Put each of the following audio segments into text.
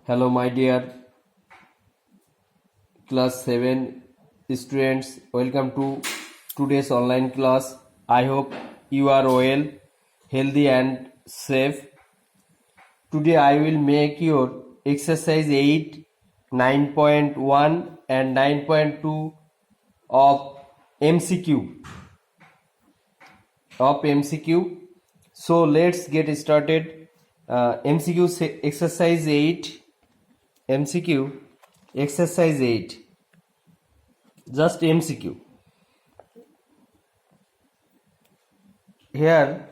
Hello, my dear class 7 students. Welcome to today's online class. I hope you are well, healthy, and safe. Today, I will make your exercise 8, 9.1, and 9.2 of MCQ. So, let's get started. MCQ exercise 8. MCQ exercise 8, just MCQ. Here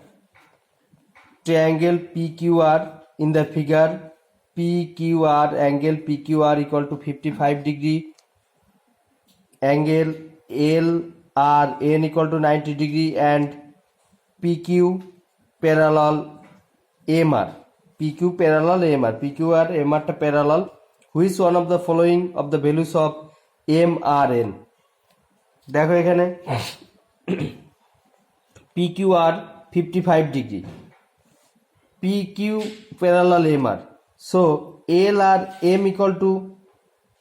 triangle PQR in the figure. PQR, angle PQR equal to 55 degree, angle LRN equal to 90 degree, and PQ parallel MR. PQ parallel MR. PQR MR টা parallel. Which one of the following of the values of MRN? দেখো এখানে PQR 55 degree, PQ parallel MR. So L R M equal to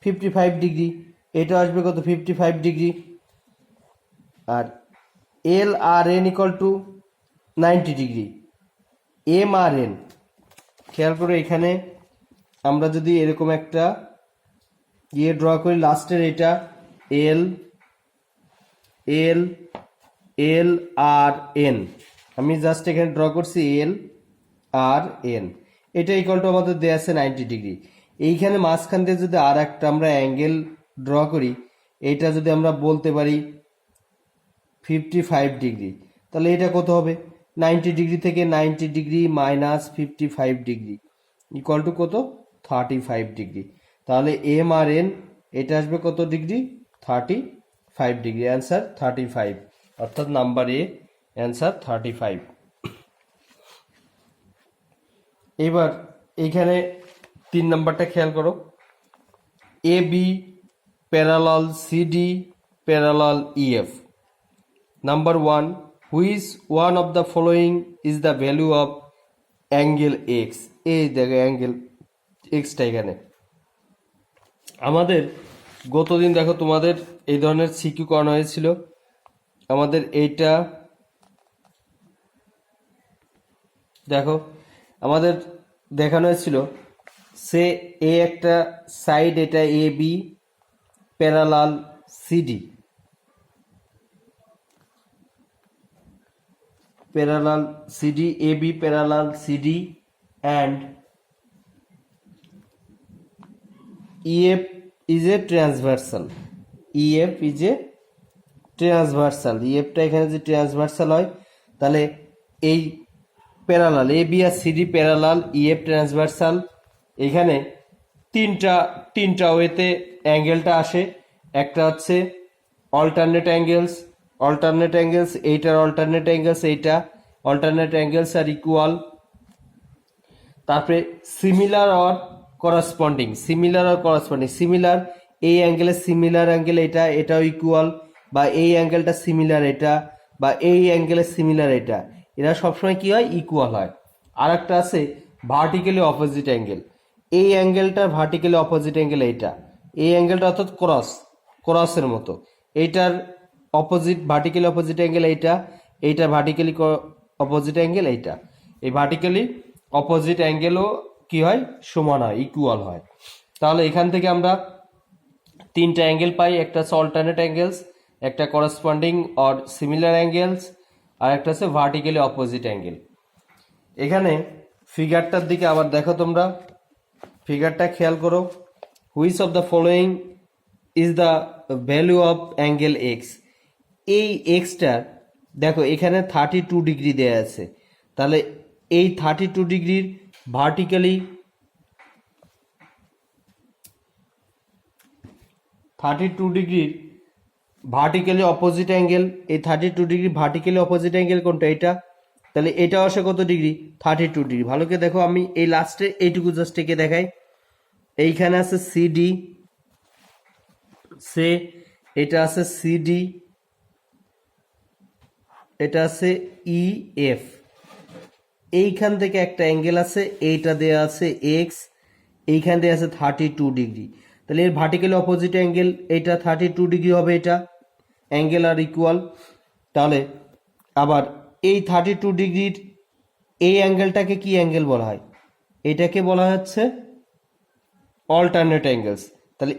55 degree. এটা আসবে কত 55 degree, R L R N equal to 90 degree. M R N খেয়াল করে এখানে আমরা যদি এরকম একটা ড্র করি, লাস্টের এটা L আর N, আমি জাস্ট এখানে ড্র করছি L আর N, এটা ইকুয়াল টু আমাদের দেয়া আছে 90 ডিগ্রি। এইখানে মাঝখান দিয়ে যদি আর একটা আমরা অ্যাঙ্গেল ড্র করি, এটা যদি আমরা বলতে পারি 55 ডিগ্রি, তাহলে এটা কত হবে 90 ডিগ্রি থেকে 90 degree minus 55 degree equal to কত 35 ডিগ্রি। তাহলে এম আর এন এটা আসবে কত ডিগ্রি 35 ডিগ্রি। অ্যান্সার 35, অর্থাৎ নাম্বার এ অ্যান্সার 35। এবার এইখানে 3 নাম্বারটা খেয়াল করো, A B parallel CD parallel EF. Number 1, which one of the following is the value of angle X. এই দেখো অ্যাঙ্গেল এক্সটা এখানে আমাদের গতদিন দেখো তোমাদের এই ধরনের সিকিউ করানো হয়েছিল। আমাদের এইটা দেখো আমাদের দেখানো হয়েছিল, সে এ একটা সাইড, এটা A B parallel CD, parallel CD, AB parallel CD, and EF is a transversal. EF is a transversal. EF টা এখানে যে ট্রান্সভার্সাল হয়, তাহলে এই প্যারালাল AB আর CD প্যারালাল, EF ট্রান্সভার্সাল। এখানে তিনটা ওয়েতে অ্যাঙ্গেলটা আসে। একটা হচ্ছে অল্টারনেট অ্যাঙ্গেলস, এইটার অল্টারনেট অ্যাঙ্গেলস, এইটা অল্টারনেট অ্যাঙ্গেলস আর ইকুয়াল। তারপরে সিমিলার অর করসপন্ডিং, সিমিলার এই অ্যাঙ্গেলের সিমিলার অ্যাঙ্গেল এটাও ইকুয়াল, বা এই অ্যাঙ্গেলটা সিমিলার এটা, বা এই অ্যাঙ্গেলের সিমিলার এটা, এরা সবসময় কি হয় ইকুয়াল হয়। আর একটা আছে ভার্টিক্যালি অপোজিট অ্যাঙ্গেল, এই অ্যাঙ্গেলটা ভার্টিক্যালি অপোজিট অ্যাঙ্গেল এইটা, এই অ্যাঙ্গেলটা অর্থাৎ ক্রসের মতো, এইটার অপোজিট ভার্টিক্যালি অপোজিট অ্যাঙ্গেল এইটা ভার্টিক্যালি অপোজিট অ্যাঙ্গেল এইটা। এই ভার্টিক্যালি অপোজিট অ্যাঙ্গেলও কি হয় সমান হয়, ইকুয়াল হয়। তাহলে এখান থেকে আমরা 3টা অ্যাঙ্গেল পাই, একটা হচ্ছে অল্টারনেট অ্যাঙ্গেলস, একটা করসপন্ডিং অর সিমিলার অ্যাঙ্গেলস, আর একটা হচ্ছে ভার্টিক্যালি অপোজিট অ্যাঙ্গেল। এখানে ফিগারটার দিকে আবার দেখো, তোমরা ফিগারটা খেয়াল করো, which of the following is the value of angle X. এই এক্সটার দেখো এখানে 32 ডিগ্রি দেয়া আছে, তাহলে এই 32 ডিগ্রির ভার্টিক্যালি 32 ডিগ্রির ভার্টিক্যালি অপোজিট অ্যাঙ্গেল, এই 32 ডিগ্রি ভার্টিক্যালি অপোজিট অ্যাঙ্গেল কোনটা এটা, তাহলে এটা আসে কত ডিগ্রি 32 ডিগ্রি। ভালো করে দেখো, আমি এই লাস্টে এইটুকু জাস্ট এঁকে দেখাই। এইখানে আছে সিডি, এটা আছে সিডি, এটা আছে ইএফ। এইখান থেকে একটা অ্যাঙ্গেল আছে, এইটা দেয়া আছে এক্স, এইখান দিয়ে আছে 32 ডিগ্রি, তাহলে এর ভার্টিক্যালি অপোজিট অ্যাঙ্গেল এটা 32 ডিগ্রি হবে, এটা অ্যাঙ্গেল আর ইকুয়াল। তাহলে আবার এই 32 ডিগ্রির এই অ্যাঙ্গেলটাকে কি অ্যাঙ্গেল বলা হয়? এটাকে বলা হচ্ছে অল্টারনেট অ্যাঙ্গেলস। তাহলে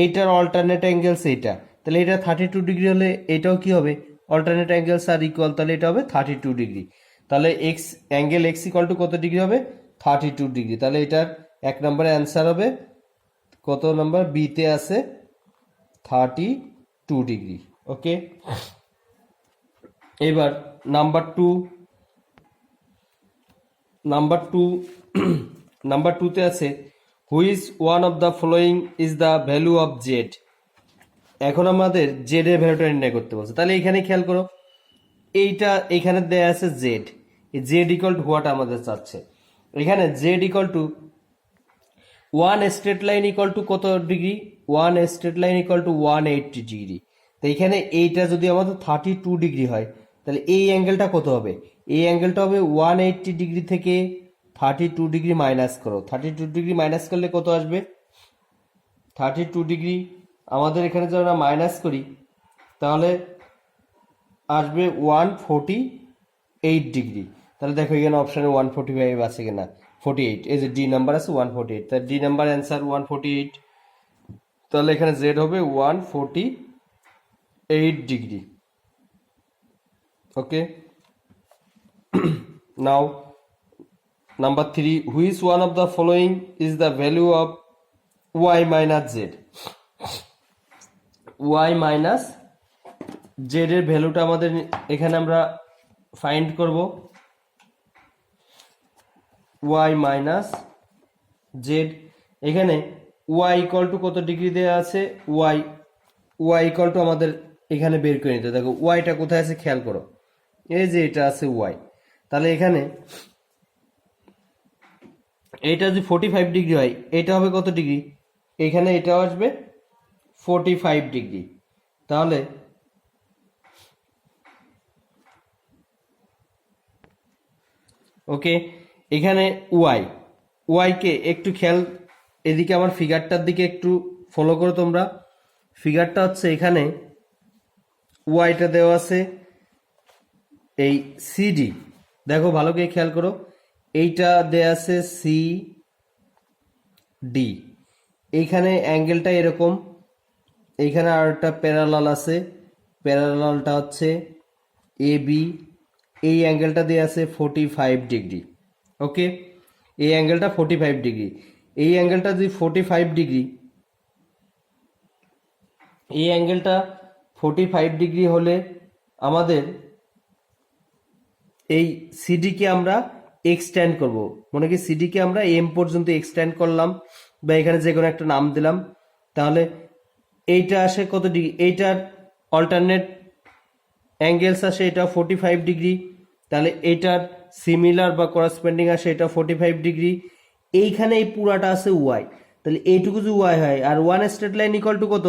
এইটার অল্টারনেট অ্যাঙ্গেলস এইটা, তাহলে এটা 32 ডিগ্রি হলে এটাও কি হবে? অল্টারনেট অ্যাঙ্গেলস আর ইকুয়াল, তাহলে এটা হবে 32 ডিগ্রি। তাহলে x angle x equal to কত ডিগ্রি হবে? 32 ডিগ্রি। তাহলে এটার এক নম্বরে অ্যান্সার হবে কত নম্বর? বিতে আছে 32 ডিগ্রি। ওকে, এবার নাম্বার টু নাম্বার টুতে আছে which one of the following is the value of Z. এখন আমাদের জেড এর ভ্যালুটা নির্ণয় করতে বলছে। তাহলে এখানে খেয়াল করো, এইটা এখানে দেয়া আছে Z, Z equal to what আমাদের চাচ্ছে। এখানে Z equal to one straight line equal to কত degree? One straight line equal to 180 degree. তো এখানে এইটা যদি আমাদের 32 ডিগ্রি হয়, তাহলে এই অ্যাঙ্গেলটা কত হবে? এই অ্যাঙ্গেলটা হবে 180 ডিগ্রি থেকে 32 ডিগ্রি মাইনাস করো। 32 ডিগ্রি মাইনাস করলে কত আসবে? 32 ডিগ্রি আমাদের এখানে যদি আমরা মাইনাস করি তাহলে আসবে 148 ডিগ্রি। তাহলে দেখো এখানে অপশানে 145 আছে কিনা, 48, এই যে ডি নাম্বার আছে 148, তাহলে ডি নাম্বার অ্যান্সার 148। তাহলে এখানে জেড হবে 148 degree. Okay, now number three, which one of the following is the value of y minus z. Y minus z এর ভ্যালুটা আমাদের এখানে আমরা ফাইন্ড করব। ওয়াই মাইনাস জেড, এখানে ওয়াই ইকুয়াল টু কত ডিগ্রি দেওয়া আছে? ওয়াই ইকুয়াল টু আমাদের এখানে বের করে নিতে। দেখো ওয়াইটা কোথায় আছে খেয়াল করো, এই যে এটা আছে ওয়াই। তাহলে এখানে এইটা যদি 45 ডিগ্রি হয়, এটা হবে কত ডিগ্রি? এখানে এটাও আসবে 45 ডিগ্রি। তাহলে ওকে, এখানে ওয়াইকে একটু খেয়াল, এদিকে আমার ফিগারটার দিকে একটু ফলো করো তোমরা। ফিগারটা হচ্ছে এখানে ওয়াইটা দেওয়া আছে এই সিডি, দেখো ভালো করে খেয়াল করো, এইটা দেওয়া আছে সি ডি। এইখানে অ্যাঙ্গেলটা এরকম, এইখানে আর একটা প্যারালাল আছে, প্যারালালটা হচ্ছে এ বি। এই অ্যাঙ্গেলটা দেওয়া আছে 45 ডিগ্রি। ওকে, এই অ্যাঙ্গেলটা 45 ডিগ্রি। এই অ্যাঙ্গেলটা যদি 45 ডিগ্রি, এই অ্যাঙ্গেলটা 45 ডিগ্রি হলে আমাদের এই সিডিকে আমরা এক্সটেন্ড করব। মনে কি সিডিকে আমরা এম পর্যন্ত এক্সটেন্ড করলাম, বা এখানে যে কোনো একটা নাম দিলাম। তাহলে এইটা আসে কত ডিগ্রি? এইটার অল্টারনেট অ্যাঙ্গেলস আসে এটা 45 ডিগ্রি। তাহলে এইটার সিমিলার বা করেসপন্ডিং আসে এটা 45 ডিগ্রি। এইখানে এই পুরাটা আছে ওয়াই, তাহলে এইটুকু যদি ওয়াই হয়, আর one straight line equal to কত?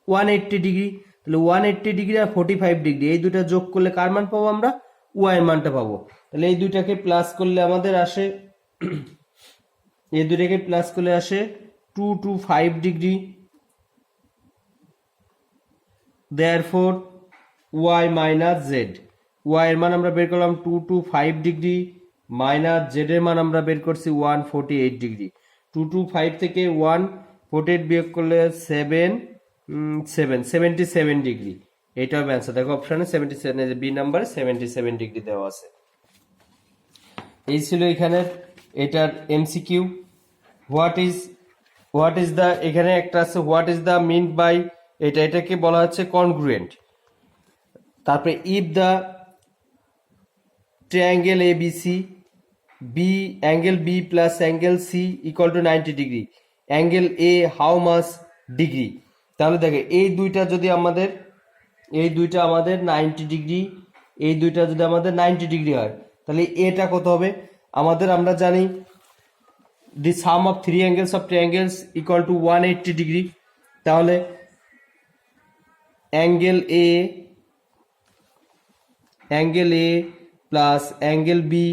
180 ডিগ্রি। তাহলে 180 ডিগ্রি আর 45 ডিগ্রি এই দুটা যোগ করলে কার মান পাবো আমরা? ওয়াই এর মানটা পাবো। তাহলে এই দুইটাকে প্লাস করলে আমাদের আসে এই দুইটাকে প্লাস করলে আসে 225 degree. Therefore y minus z, y এর মান আমরা বের করলাম 225 ডিগ্রি, মাইনাস জেড এর মান আমরা বের করছি 148 ডিগ্রি। 225 থেকে 148 বিয়োগ করলে 77 ডিগ্রি। এইটা হবে অ্যান্সার। দেখো অপশনে 77, বি নাম্বারে 77 ডিগ্রি দেওয়া আছে। এই ছিল এখানে এটার এমসিকিউ। হোয়াট ইজ দ্য, এখানে একটা আছে what is the mean by, এটাকে বলা হচ্ছে কনগ্রুয়েন্ট। তারপরে if the triangle A B C, B angle B plus angle C equal to 90 degree, angle A how much degree. তাহলে দেখে এই দুইটা আমাদের 90 ডিগ্রি, এই দুইটা যদি আমাদের 90 ডিগ্রি হয়, তাহলে এটা কত হবে? আমরা জানি the sum of three angles of triangles equal to 180 degree. তাহলে angle A plus angle B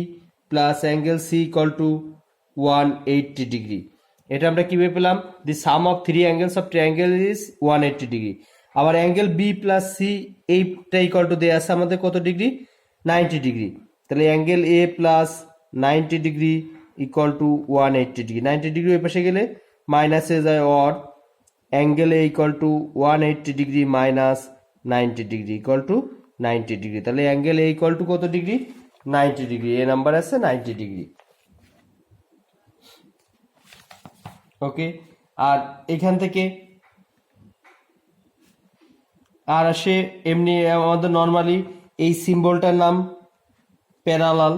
plus angle C equal to 180 degree. এটা আমরা কিভাবে পেলাম? The sum of three angles of triangle is 180 degree. আবার অ্যাঙ্গেল বি প্লাস সি এইটা equal to দেওয়া আছে আমাদের কত ডিগ্রি? 90 ডিগ্রি। তাহলে angle A plus 90 degree equal to 180 degree. 90 degree ওই পাশে গেলে মাইনাসে যায় or, angle A equal to 180 degree minus 90 degree equal to 90 degree. তাহলে অ্যাঙ্গেল এ ইকুয়াল টু কত ডিগ্রি? 90 ডিগ্রি। এ নাম্বার আছে 90 ডিগ্রি। ওকে, আর এখান থেকে আর আসে এমনি আমাদের নর্মালি এই সিম্বলটার নাম প্যারালাল।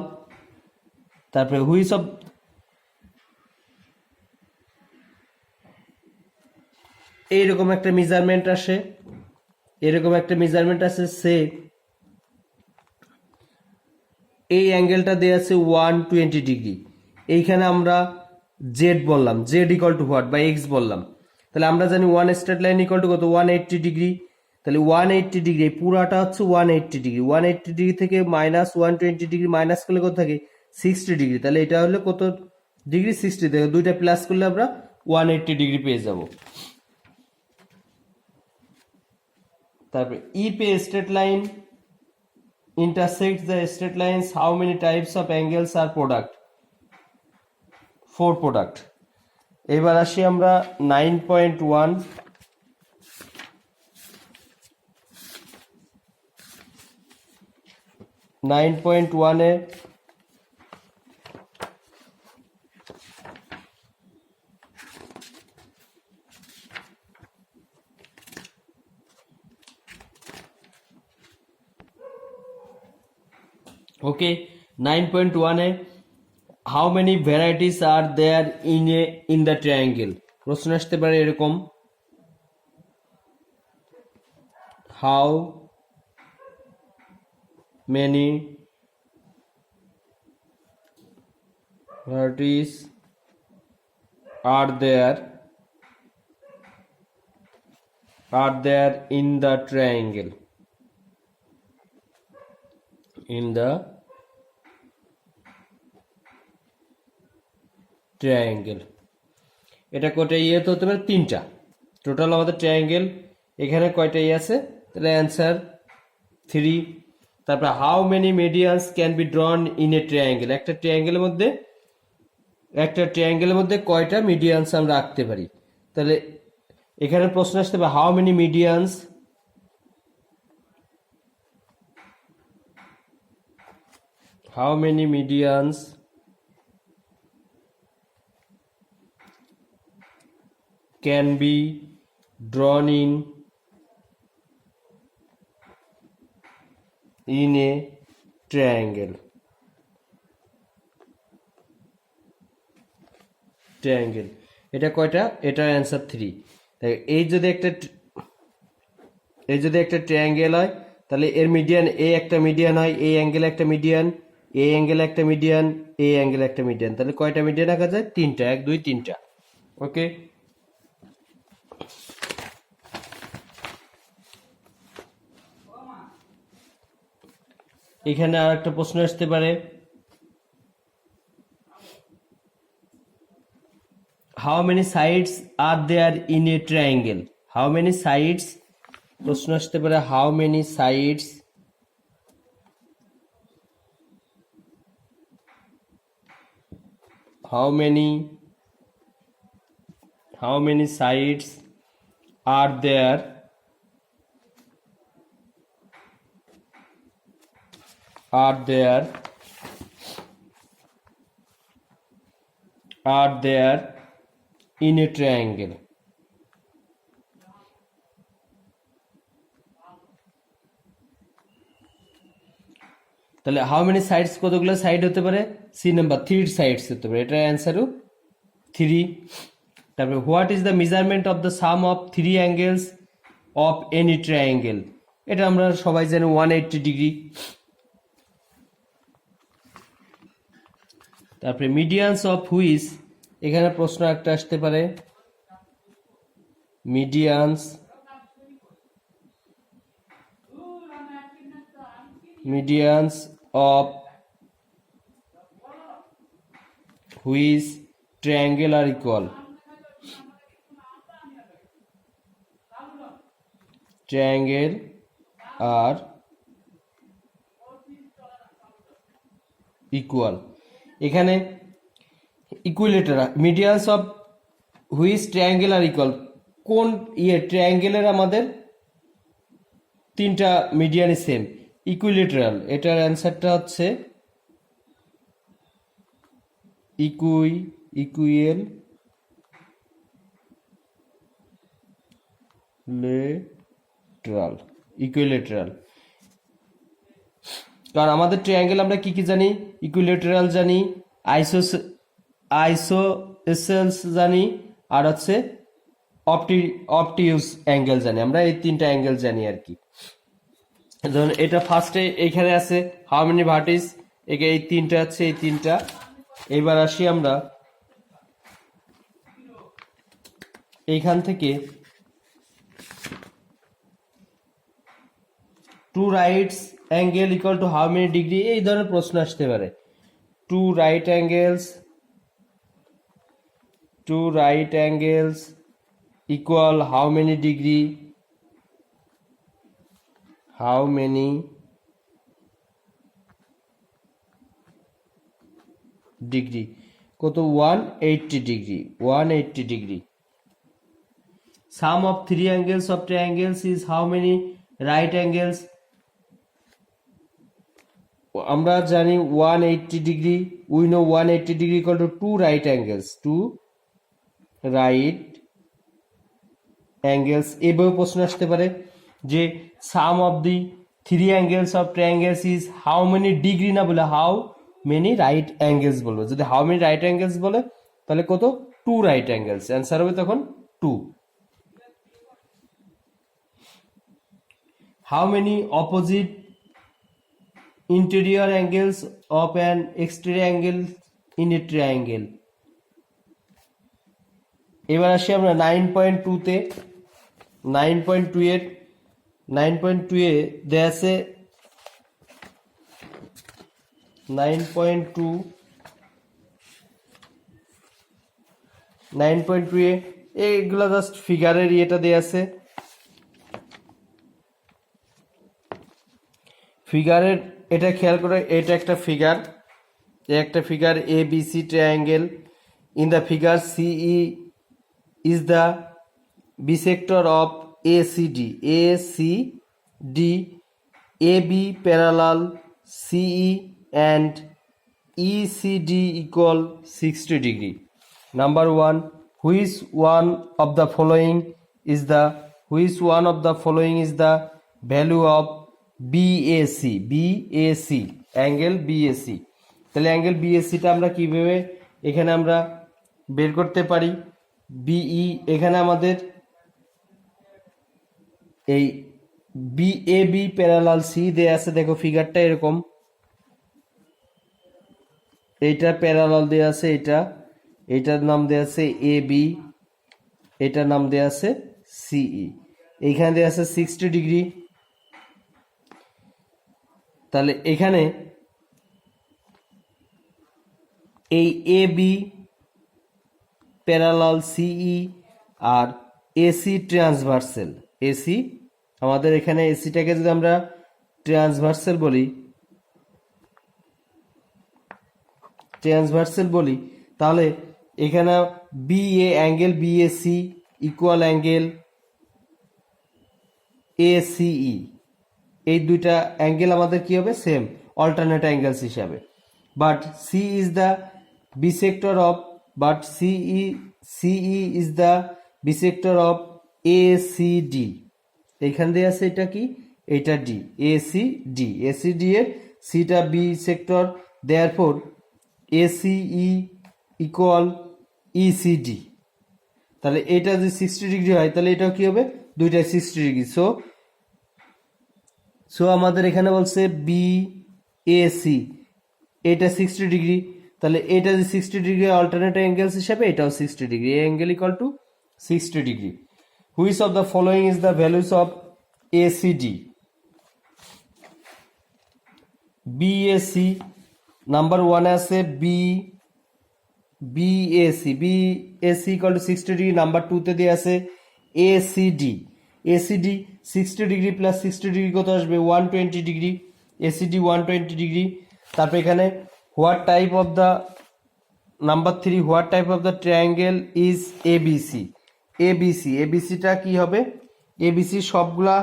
তারপরে হুইচ অফ এইরকম একটা মেজারমেন্ট আসে, এরকম একটা মেজারমেন্ট আছে সে এই অ্যাঙ্গেলটা দেওয়া আছে 120 ডিগ্রি। এইখানে আমরা জেড বললাম, জেড ইকুয়াল টু হোয়াট বা এক্স বললাম। তাহলে আমরা জানি one straight line equal to কত? 180 ডিগ্রি। তাহলে 180 ডিগ্রি পুরাটা হচ্ছে 180 ডিগ্রি। 180 ডিগ্রি থেকে মাইনাস 120 ডিগ্রি মাইনাস করলে কত থাকে? 60 ডিগ্রি। তাহলে এটা হলে কত ডিগ্রি? 60 থেকে দুইটা প্লাস করলে আমরা 180 ডিগ্রি পেয়ে যাব। তারপরে if a straight line intersects the straight lines, how many types of angles are product? 4 product। এবার আসি আমরা 9.1। 9.1 এ ওকে 9.1 এ how many vertices are there in the triangle. প্রশ্ন আসতে পারে এরকম, how many vertices are there in the triangle, in the triangle। এটা কয়টা ইয়ে তো হতে পারে? 3টা। টোটাল আমাদের ট্রায়াঙ্গেল এখানে কয়টা ইয়ে আছে? তাহলে অ্যান্সার 3। তারপর how many medians can be drawn in a triangle. একটা ট্রায়াঙ্গেলের মধ্যে কয়টা মিডিয়ানস আমরা আঁকতে পারি? তাহলে এখানে প্রশ্ন আসতে পারে how many medians can be drawn in a triangle। এটা কয়টা? এটার অ্যান্সার 3। এই যদি একটা ট্রায়াঙ্গেল হয় তাহলে এর মিডিয়ান এ একটা মিডিয়ান হয়, এই অ্যাঙ্গেল একটা মিডিয়ান, এই অ্যাঙ্গেল একটা মিডিয়ান, এই অ্যাঙ্গেল একটা মিডিয়ান। তাহলে কয়টা মিডিয়ান আঁকা যায়? 3টা। 1 2 3টা। ওকে, এখানে আর একটা প্রশ্ন আসতে পারে, how many sides are there in a triangle. How many sides প্রশ্ন আসতে পারে, how many sides how many sides are there in a triangle। তাহলে হাউ মেনি সাইডস কতগুলো সাইড হতে পারে? সি নাম্বার 3 সাইডস হতে পারে। এটার অ্যান্সারও 3। তারপরে what is the measurement of the some of 3 angles of any triangle. এটা আমরা সবাই জানি 180 ডিগ্রি। তারপরে মিডিয়ানস অফ হুইচ, এখানে প্রশ্ন একটা আসতে পারে, medians of which triangle are equal। Triangle are equal. এখানে equilateral medians of which triangle are equal, কোন ট্রায়াঙ্গেলের আমাদের তিনটা মিডিয়ানই সেম, ইকুইলেটারাল। এটার অ্যান্সারটা হচ্ছে ইকুইলেটারাল। ইকুইলেটারাল কারণ আমাদের ট্রায়াঙ্গেল আমরা কি কি জানি, ইকুইলেটারাল জানি, আইসোসেলস জানি, আর হচ্ছে অবটিউস অ্যাঙ্গেল জানি। আমরা এই তিনটা অ্যাঙ্গেল জানি আর কি। ধরুন এটা ফার্স্টে এইখানে আছে হাউ মেনি ভার্টিস, এই তিনটা আছে, এই তিনটা। এবার আসি আমরা এইখান থেকে two rights angle equal to how many degree, এই ধরনের প্রশ্ন আসতে পারে। Two right angles equal how many degree, কত, 180 degree. Sum of three angles of triangles is how many right angles? আমরা জানি 180 degree, we know 180 degree equal to two right angles, এভাবে প্রশ্ন আসতে পারে যে sum of the three angles of triangles is how many degree, না বলে how many right angles বলবো। যদি how many right angles বলে তাহলে কত, two right angles, অ্যান্সার হবে তখন 2। How many opposite interior angles of an exterior angle in a triangle? এবার আসি আমরা 9.2 তে। 9.2 এ দেয়া আছে 9.2 এ এইগুলা জাস্ট ফিগারের ইয়েটা দেয়া আছে। ফিগারের এটা খেয়াল করে, এটা একটা figure A B C triangle. In the figure CE is the bisector of ACD, A B parallel CE and ECD equal 60 degree. Number 1, which one of the following is the value of BAC, angle BAC. তাহলে angle বিএসিটা আমরা কিভাবে এখানে আমরা বের করতে পারি। BE এখানে আমাদের এই বি প্যারালাল সি দেয়া আছে, দেখো ফিগারটা এরকম, এইটা প্যারালাল দেয়া আছে, এটার নাম দেয়া আছে এ বি, এটার নাম দেয়া আছে সিই, এইখানে দেয়া আছে 60 ডিগ্রি। তাহলে এখানে এই এ বি প্যারালাল সিই আর এসি ট্রান্সভার্সাল, এসি আমাদের এখানে এসিটাকে যদি আমরা ট্রান্সভার্সাল বলি তাহলে এখানে অ্যাঙ্গেল বিএসি ইকুয়াল অ্যাঙ্গেল এসিই, এই দুইটা অ্যাঙ্গেল আমাদের কি হবে, সেম অল্টারনেট অ্যাঙ্গেলস হিসাবে। বাট সিই is the bisector of ACD. এখান দিয়ে আছে এটা কি, এটা ডি, এসিডি এর সিটা bisector, therefore ACE equal ECD. তাহলে এটা যদি 60 ডিগ্রি হয় তাহলে এটাও কি হবে, দুইটাই 60 ডিগ্রি। সো আমাদের এখানে বলছে বিএসি এটা 60 ডিগ্রি, তাহলে এটা যে 60 ডিগ্রি অল্টারনেট অ্যাঙ্গেলস হিসাবে এটাও 60 ডিগ্রি, এই angle equal to 60 degree. Which of the following is the values of ACD? BAC number 1 আছে BAC equal to 60 degree. Number 2 তে দেওয়া আছে ACD, ACD 60 degree plus 60 degree কত আসবে 120 ডিগ্রি, এসিডি 120 ডিগ্রি। তারপর এখানে what type of the number 3, what type of the triangle is ABC. এবিসিটা কি হবে, এবিসি সবগুলা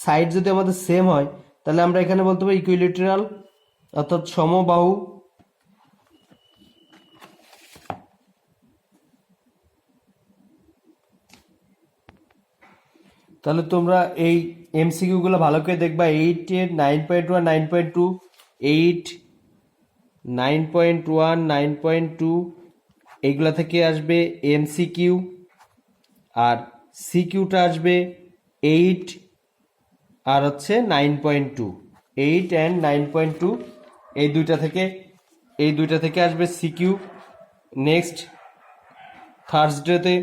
সাইড যদি আমাদের সেম হয় তাহলে আমরা এখানে বলতে পারি ইকুইলেটারাল অর্থাৎ সমবাহু। তাহলে তোমরা এই এমসিকিউ গুলো ভালো করে দেখবা। 8 এর 9.1, 9.2, 8, 9.1, 9.2 এইগুলা থেকে আসবে এমসিকিউ, আর সিকিউটা আসবে 8 আর হচ্ছে 9.2, 8 অ্যান্ড 9.2 এই দুইটা থেকে আসবে সিকিউ। নেক্সট থার্সডেতে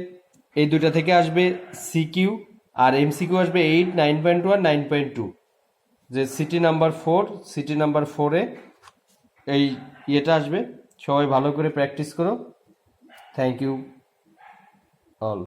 এই দুইটা থেকে আসবে সিকিউ, আর এমসিকিউ আসবে 8, 9.1, 9.2। যে সিটি নাম্বার 4 এই ইয়েটা আসবে। সবাই ভালো করে প্র্যাকটিস করো। Thank you all.